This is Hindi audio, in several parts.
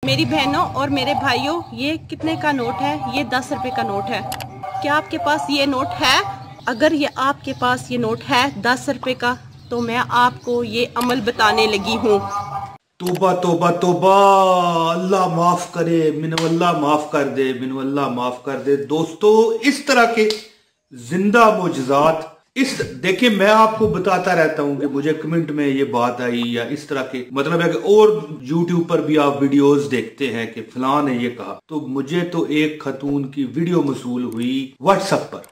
मेरी बहनों और मेरे भाइयों, ये कितने का नोट है? ये 10 रुपए का नोट है। क्या आपके पास ये नोट है? अगर ये आपके पास ये नोट है 10 रुपए का, तो मैं आपको ये अमल बताने लगी हूँ। तोबा तोबा तोबा, अल्लाह माफ करे, मिन अल्लाह माफ कर दे, मिन अल्लाह माफ कर दे। दोस्तों, इस तरह के जिंदा मोजज़ात देखिए, मैं आपको बताता रहता हूं कि मुझे कमेंट में ये बात आई या इस तरह के मतलब है कि और यूट्यूब पर भी आप वीडियोस देखते हैं कि फलां ने ये कहा। तो मुझे तो एक खतून की वीडियो मसूल हुई व्हाट्सएप पर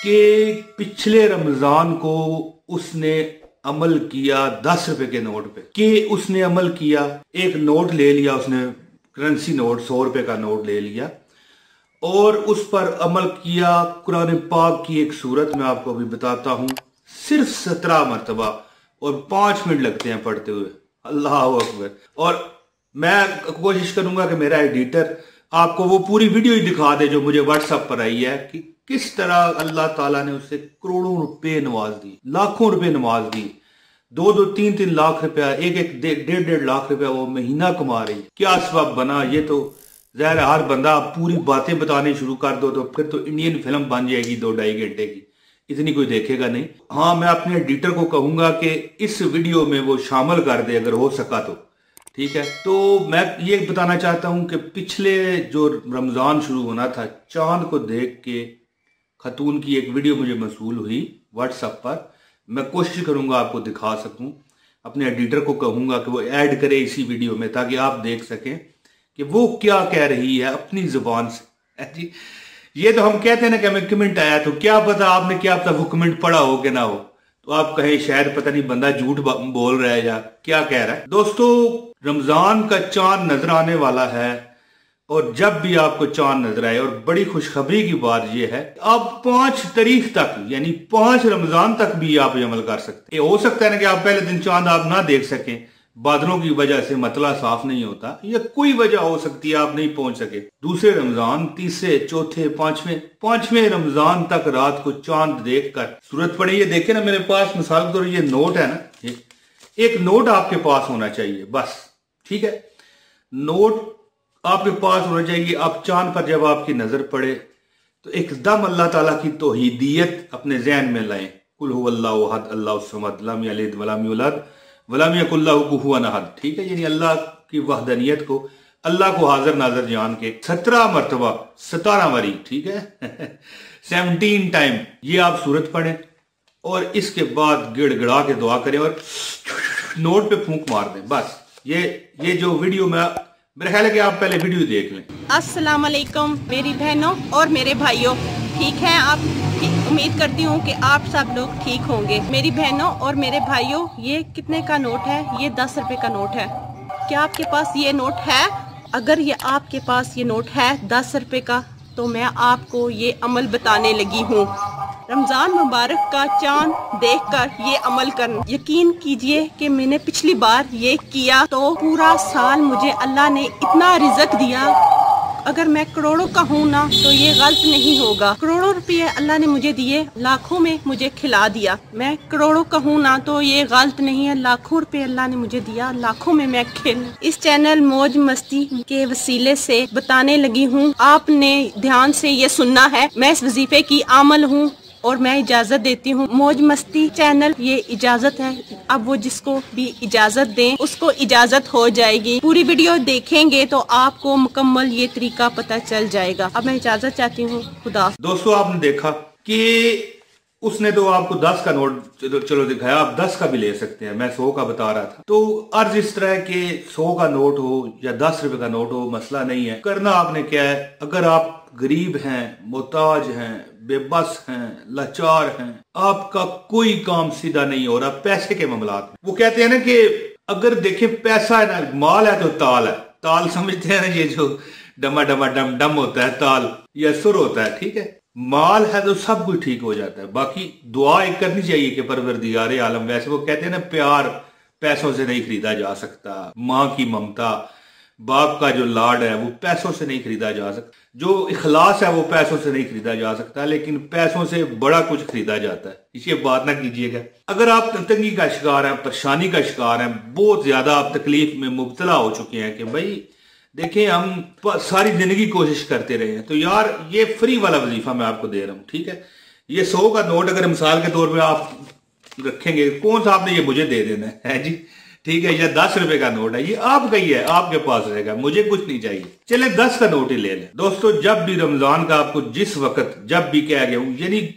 कि पिछले रमजान को उसने अमल किया 10 रुपए के नोट पे, कि उसने अमल किया, एक नोट ले लिया उसने, करेंसी नोट 100 रुपए का नोट ले लिया और उस पर अमल किया। कुरान पाक की एक सूरत मैं आपको अभी बताता हूं, सिर्फ 17 मरतबा और 5 मिनट लगते हैं पढ़ते हुए। अल्लाह अकबर। और मैं कोशिश करूंगा कि मेरा एडिटर आपको वो पूरी वीडियो ही दिखा दे जो मुझे व्हाट्सएप पर आई है कि किस तरह अल्लाह ताला ने उससे करोड़ों रुपए नवाज दी, लाखों रुपए नवाज दी। 2-2, 3-3 लाख रुपया, एक 1.5 लाख रुपया वो महीना कमा रही। क्या सबब बना? ये तो ज़ाहिर है, हर बंदा पूरी बातें बताने शुरू कर दो तो फिर तो इंडियन फिल्म बन जाएगी 2-2.5 घंटे की, इतनी कोई देखेगा नहीं। हाँ, मैं अपने एडिटर को कहूंगा कि इस वीडियो में वो शामिल कर दे अगर हो सका तो, ठीक है। तो मैं ये बताना चाहता हूं कि पिछले जो रमजान शुरू होना था, चांद को देख के खतून की एक वीडियो मुझे मसूल हुई व्हाट्सएप पर। मैं कोशिश करूंगा आपको दिखा सकूं, अपने एडिटर को कहूंगा कि वो ऐड करे इसी वीडियो में ताकि आप देख सकें कि वो क्या कह रही है अपनी जुबान से। जी, ये तो हम कहते हैं ना कि हमें कमेंट आया, तो क्या पता आपने क्या पता वो कमेंट पढ़ा हो कि ना हो, तो आप कहें शायद पता नहीं बंदा झूठ बोल रहा है या क्या कह रहा है। दोस्तों, रमजान का चांद नजर आने वाला है और जब भी आपको चांद नजर आए, और बड़ी खुशखबरी की बात यह है, आप 5 तारीख तक यानी 5 रमजान तक भी आप अमल कर सकते हैं। हो सकता है ना कि आप पहले दिन चांद आप ना देख सकें, बादलों की वजह से मतला साफ नहीं होता, या कोई वजह हो सकती है आप नहीं पहुंच सके। दूसरे रमजान, तीसरे, चौथे, पांचवें रमजान तक रात को चांद देखकर सूरत पड़े। ये देखे ना मेरे पास मिसाल के तौर ये नोट है ना, एक नोट आपके पास होना चाहिए बस, ठीक है। नोट आपके पास होना चाहिए। आप चांद पर जब आपकी नजर पड़े तो एकदम अल्लाह ताला की तौहीदियत अपने जहन में लाएं। कुल हुवल्लाहु अहद अल्लाहु समद लम यलिद वलम यूलद वलम यकुल लहू कुफुवन अहद, ठीक है। यानी अल्लाह की वहदनियत को, अल्लाह को हाजिर नाजर जान के 17 मरतबा, 17 बारी, ठीक है 17 टाइम ये आप सूरत पढ़ें और इसके बाद गिड़गिड़ा के दुआ करें और नोट पे फूंक मार दें बस। ये जो वीडियो मेरा ख्याल है कि आप पहले वीडियो देख लें। अस्सलाम वालेकुम मेरी बहनों और मेरे भाइयों, ठीक है आप? उम्मीद करती हूँ कि आप सब लोग ठीक होंगे। मेरी बहनों और मेरे भाइयों, ये कितने का नोट है? ये 10 रुपए का नोट है। क्या आपके पास ये नोट है? अगर ये आपके पास ये नोट है 10 रुपए का, तो मैं आपको ये अमल बताने लगी हूँ। रमजान मुबारक का चांद देखकर ये अमल करना। यकीन कीजिए कि मैंने पिछली बार ये किया तो पूरा साल मुझे अल्लाह ने इतना रिज़्क दिया। अगर मैं करोड़ों का हूँ ना तो ये गलत नहीं होगा। करोड़ों रुपये अल्लाह ने मुझे दिए, लाखों में मुझे खिला दिया। मैं करोड़ों का हूँ ना तो ये गलत नहीं है। लाखों रुपये अल्लाह ने मुझे दिया, लाखों में मैं खिल। इस चैनल मौज मस्ती के वसीले से बताने लगी हूँ, आपने ध्यान से ये सुनना है। मैं इस वजीफे की आमल हूँ और मैं इजाजत देती हूँ। मौज मस्ती चैनल ये इजाजत है, अब वो जिसको भी इजाजत दें उसको इजाजत हो जाएगी। पूरी वीडियो देखेंगे तो आपको मुकम्मल ये तरीका पता चल जाएगा। अब मैं इजाजत चाहती हूँ, खुदा। दोस्तों, आपने देखा कि उसने तो आपको 10 का नोट चलो दिखाया, आप 10 का भी ले सकते हैं। मैं 100 का बता रहा था। तो अर्ज इस तरह के 100 का नोट हो या 10 रुपए का नोट हो, मसला नहीं है। करना आपने क्या है, अगर आप गरीब हैं, मोहताज हैं, बेबस हैं, लाचार हैं, आपका कोई काम सीधा नहीं हो रहा पैसे के मामलात में। वो कहते हैं ना कि अगर देखे पैसा है ना, माल है तो ताल है। ताल समझते हैं ना, ये जो डमा डमा डम डम होता है, ताल या सुर होता है, ठीक है। माल है तो सब कुछ ठीक हो जाता है। बाकी दुआ एक करनी चाहिए कि परवरदिगार आलम, वैसे वो कहते हैं ना प्यार पैसों से नहीं खरीदा जा सकता, माँ की ममता, बाप का जो लाड है वो पैसों से नहीं खरीदा जा सकता, जो इखलास है वो पैसों से नहीं खरीदा जा सकता, लेकिन पैसों से बड़ा कुछ खरीदा जाता है। इसे बात ना कीजिएगा। अगर आप तंगी का शिकार हैं, परेशानी का शिकार हैं, बहुत ज्यादा आप तकलीफ में मुब्तला हो चुके हैं कि भाई देखें हम सारी जिंदगी कोशिश करते रहे हैं, तो यार ये फ्री वाला वजीफा मैं आपको दे रहा हूं, ठीक है। ये 100 का नोट अगर मिसाल के तौर पे आप रखेंगे, कौन सा आपने ये मुझे दे देना है जी, ठीक है। या 10 रुपए का नोट है, ये आपका ही है, आपके पास रहेगा, मुझे कुछ नहीं चाहिए। चले 10 का नोट ही ले लें। दोस्तों जब भी रमजान का आपको जिस वक्त जब भी कह गया हूं, यानी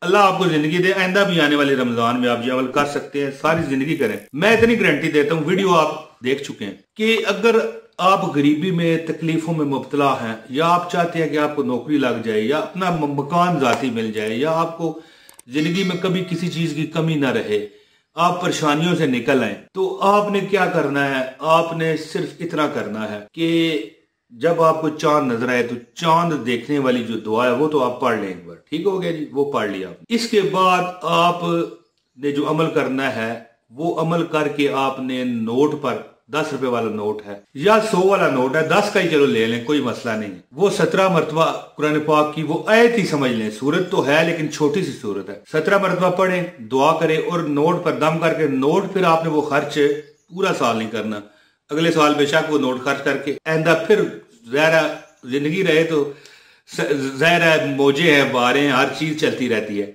अल्लाह आपको जिंदगी दे, आइंदा भी आने वाले रमजान में आप ये अमल कर सकते हैं, सारी जिंदगी करें। मैं इतनी गारंटी देता हूं, वीडियो आप देख चुके हैं, कि अगर आप गरीबी में तकलीफों में मुब्तला हैं, या आप चाहते हैं कि आपको नौकरी लग जाए, या अपना मकान जाती मिल जाए, या आपको जिंदगी में कभी किसी चीज की कमी ना रहे, आप परेशानियों से निकल आए, तो आपने क्या करना है, आपने सिर्फ इतना करना है कि जब आपको चांद नजर आए तो चांद देखने वाली जो दुआ है वो तो आप पढ़ लें एक बार, ठीक हो गया जी, वो पढ़ लिया। इसके बाद आपने जो अमल करना है वो अमल करके आपने नोट पर 10 रुपए वाला नोट है या 100 वाला नोट है, 10 का ही चलो ले लें, कोई मसला नहीं है। वो 17 मरतबा कुरान पाक की वो आयत ही समझ लें, सूरत तो है लेकिन छोटी सी सूरत है, 17 मरतबा पढ़ें, दुआ करें और नोट पर दम करके नोट, फिर आपने वो खर्च पूरा साल नहीं करना, अगले साल बेशक वो नोट खर्च करके आइंदा फिर ज़ाहिर जिंदगी रहे तो ज़ाहिर मौजे हैं, बारें हैं, हर चीज चलती रहती है,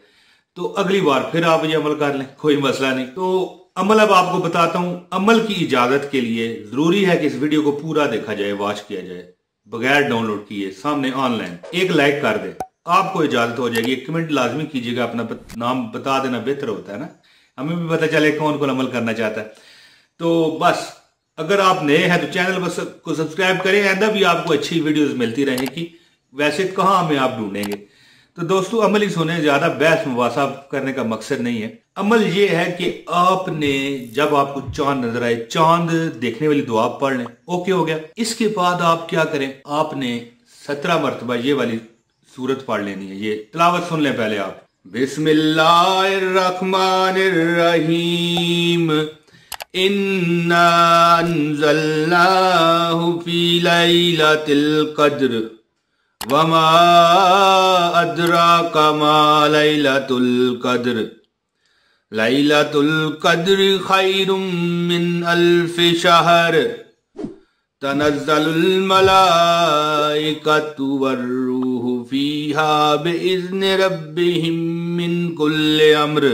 तो अगली बार फिर आप ये अमल कर लें, कोई मसला नहीं। तो अमल अब आपको बताता हूं। अमल की इजाजत के लिए जरूरी है कि इस वीडियो को पूरा देखा जाए, वॉच किया जाए, बगैर डाउनलोड किए, सामने ऑनलाइन एक लाइक कर दे, आपको इजाजत हो जाएगी। एक कमेंट लाजमी कीजिएगा, अपना नाम बता देना बेहतर होता है ना, हमें भी पता चले कौन कौन अमल करना चाहता है। तो बस अगर आप नए हैं तो चैनल को सब्सक्राइब करें, आइंदा भी आपको अच्छी वीडियोस मिलती रहेगी। वैसे कहाँ हमें आप ढूंढेंगे। तो दोस्तों अमल ही सुने, ज्यादा बहस मुबासा करने का मकसद नहीं है। अमल ये है कि आपने जब आपको चांद नजर आए, चांद देखने वाली दुआ पढ़ लें, ओके हो गया। इसके बाद आप क्या करें, आपने 17 मरतबा ये वाली सूरत पढ़ लेनी है। ये तिलावत सुन लें पहले आप। बिस्मिल्लाहिर्रहमानिर्रहीम इन्ना अंज़लनाहु फी लैलतिल क़द्र वमा अदराका मा लैलतुल क़द्र लैलतुल क़द्र खैरुम मिन अल्फि शहर तनज़्ज़लुल मलाइकतु वर्रूहु फ़ीहा बिइज़्नि रब्बिहिम मिन कुल्लि अम्र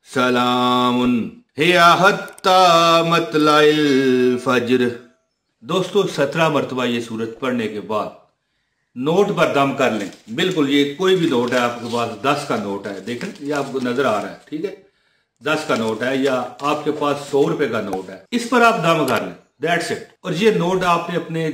सलामुन हिया हत्ता मतलाइल फज्र। दोस्तों 17 मरतबा ये सूरत पढ़ने के बाद नोट पर दम कर लें। बिल्कुल ये कोई भी नोट है आपके पास, 10 का नोट है, देखें ये आपको नजर आ रहा है, ठीक है, 10 का नोट है, या आपके पास 100 रुपए का नोट है, इस पर आप दम कर लें, दैट्स इट। और ये नोट आपने अपने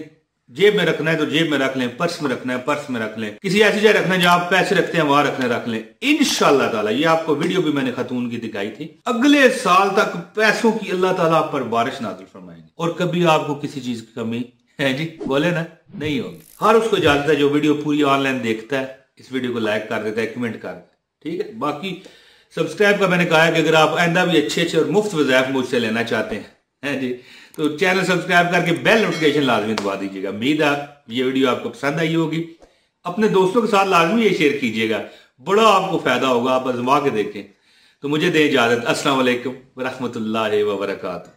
जेब में रखना है तो जेब में रख लें, पर्स में रखना है पर्स में रख लें, किसी ऐसी जगह रखना है जहां आप पैसे रखते हैं वहां रख लें। इंशाअल्लाह ताला, ये आपको वीडियो भी मैंने खतून की दिखाई थी, अगले साल तक पैसों की अल्लाह ताला आप पर बारिश नाज़िल फरमाएंगे और कभी आपको किसी चीज की कमी है जी, बोले ना, नहीं होगी। हर उसको इजाजत है जो वीडियो पूरी ऑनलाइन देखता है, इस वीडियो को लाइक कर देता है, कमेंट कर देता है, ठीक है। बाकी सब्सक्राइब का मैंने कहा है कि अगर आप आइंदा भी अच्छे अच्छे और मुफ्त वज़ाइफ मुझसे लेना चाहते हैं जी, तो चैनल सब्सक्राइब करके बेल नोटिफिकेशन लाजमी दबा दीजिएगा। उम्मीद है ये वीडियो आपको पसंद आई होगी। अपने दोस्तों के साथ लाजमी ये शेयर कीजिएगा, बड़ा आपको फायदा होगा, आप आजमा के देखें। तो मुझे दें इजाजत। अस्सलाम वालेकुम व रहमतुल्लाहि व बरकातुहू।